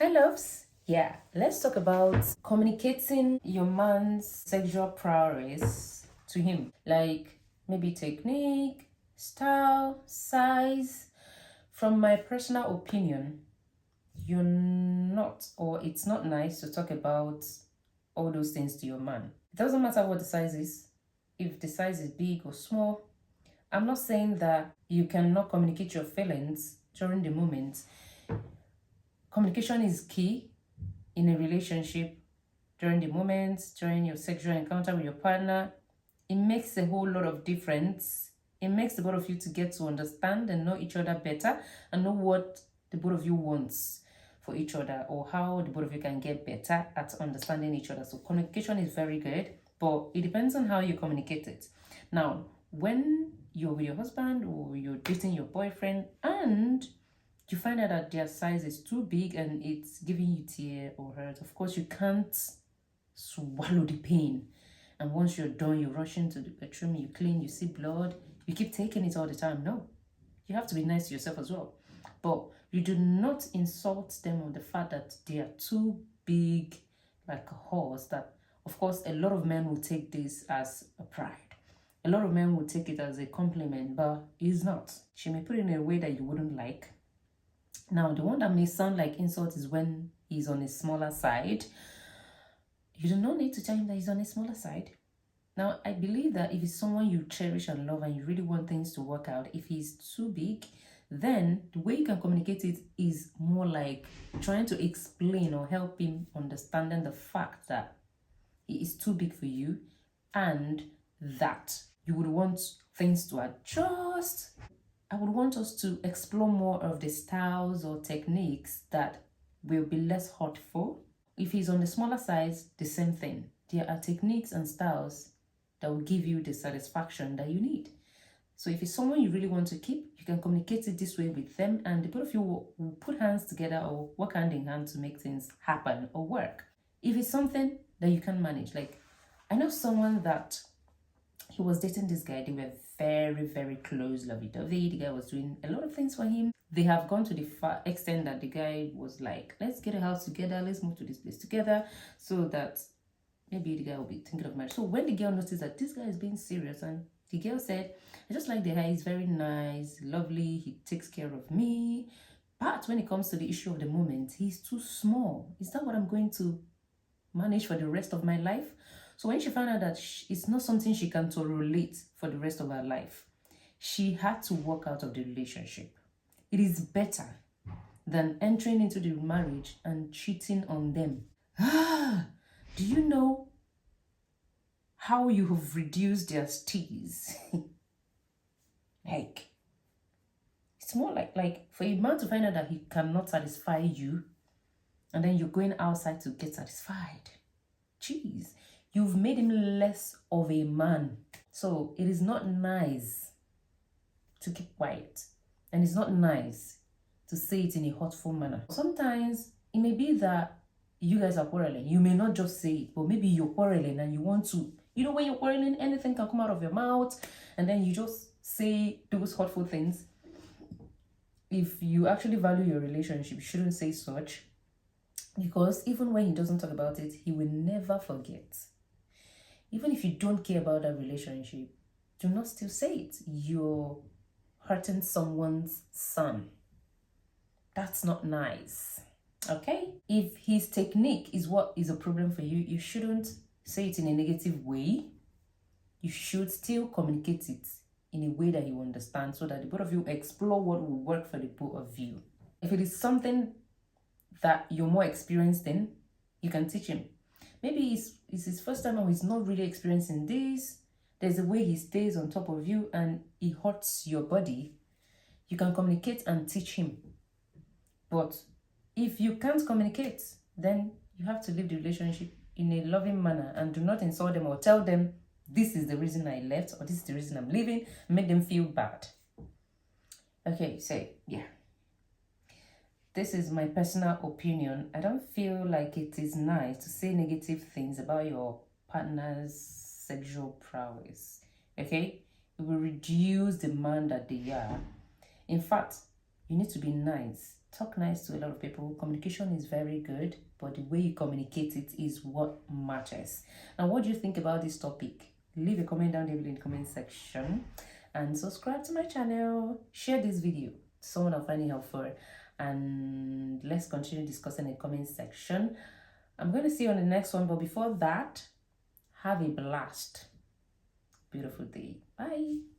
Hi, loves. Yeah, let's talk about communicating your man's sexual prowess to him. Like maybe technique, style, size. From my personal opinion, you're not, or it's not nice to talk about all those things to your man. It doesn't matter what the size is, if the size is big or small. I'm not saying that you cannot communicate your feelings during the moment. Communication is key in a relationship during the moments, during your sexual encounter with your partner. It makes a whole lot of difference. It makes the both of you to get to understand and know each other better and know what the both of you wants for each other, or how the both of you can get better at understanding each other. So communication is very good, but it depends on how you communicate it. Now, when you're with your husband or you're dating your boyfriend and you find out that their size is too big and it's giving you tear or hurt, of course you can't swallow the pain. And once you're done, you rush into the bedroom, you clean, you see blood, you keep taking it all the time. No, you have to be nice to yourself as well. But you do not insult them on the fact that they are too big, like a horse. That, of course, a lot of men will take this as a pride. A lot of men will take it as a compliment, but it's not. She may put it in a way that you wouldn't like. Now, the one that may sound like insult is when he's on a smaller side. You do not need to tell him that he's on a smaller side. Now, I believe that if it's someone you cherish and love and you really want things to work out, if he's too big, then the way you can communicate it is more like trying to explain or help him understanding the fact that he is too big for you and that you would want things to adjust. I would want us to explore more of the styles or techniques that will be less hurtful. If he's on the smaller size, the same thing. There are techniques and styles that will give you the satisfaction that you need. So if it's someone you really want to keep, you can communicate it this way with them, and the both of you will put hands together or work hand in hand to make things happen or work. If it's something that you can manage, like I know someone that he was dating this guy, they were very, very close, lovey-dovey. The guy was doing a lot of things for him. They have gone to the far extent that the guy was like, let's get a house together, let's move to this place together, so that maybe the guy will be thinking of marriage. So when the girl noticed that this guy is being serious, and the girl said, I just like the guy, he's very nice, lovely, he takes care of me. But when it comes to the issue of the moment, he's too small. Is that what I'm going to manage for the rest of my life? So when she found out that it's not something she can tolerate for the rest of her life, she had to walk out of the relationship. It is better than entering into the marriage and cheating on them. Do you know how you have reduced their steez? Like, it's more like for a man to find out that he cannot satisfy you, and then you're going outside to get satisfied. Jeez, you've made him less of a man. So it is not nice to keep quiet, and it's not nice to say it in a hurtful manner. Sometimes it may be that you guys are quarreling. You may not just say it, but maybe you're quarreling and you want to, when you're quarreling, anything can come out of your mouth, and then you just say those hurtful things. If you actually value your relationship, you shouldn't say such, because even when he doesn't talk about it, he will never forget. Even if you don't care about that relationship, do not still say it. You're hurting someone's son. That's not nice. Okay? If his technique is what is a problem for you, you shouldn't say it in a negative way. You should still communicate it in a way that you understand, so that the both of you explore what will work for the both of you. If it is something that you're more experienced in, you can teach him. Maybe it's his first time and he's not really experiencing this. There's a way he stays on top of you and he hurts your body. You can communicate and teach him. But if you can't communicate, then you have to leave the relationship in a loving manner, and do not insult them or tell them this is the reason I left or this is the reason I'm leaving, make them feel bad. Okay, so yeah. This is my personal opinion. I don't feel like it is nice to say negative things about your partner's sexual prowess. Okay? It will reduce the man that they are. In fact, you need to be nice talk nice to a lot of people. Communication is very good, but the way you communicate it is what matters. And what do you think about this topic? Leave a comment down there in the comment section, and subscribe to my channel. Share this video to someone I find it helpful, and let's continue discussing in the comment section. I'm going to see you on the next one, but before that, have a blast. Beautiful day. Bye.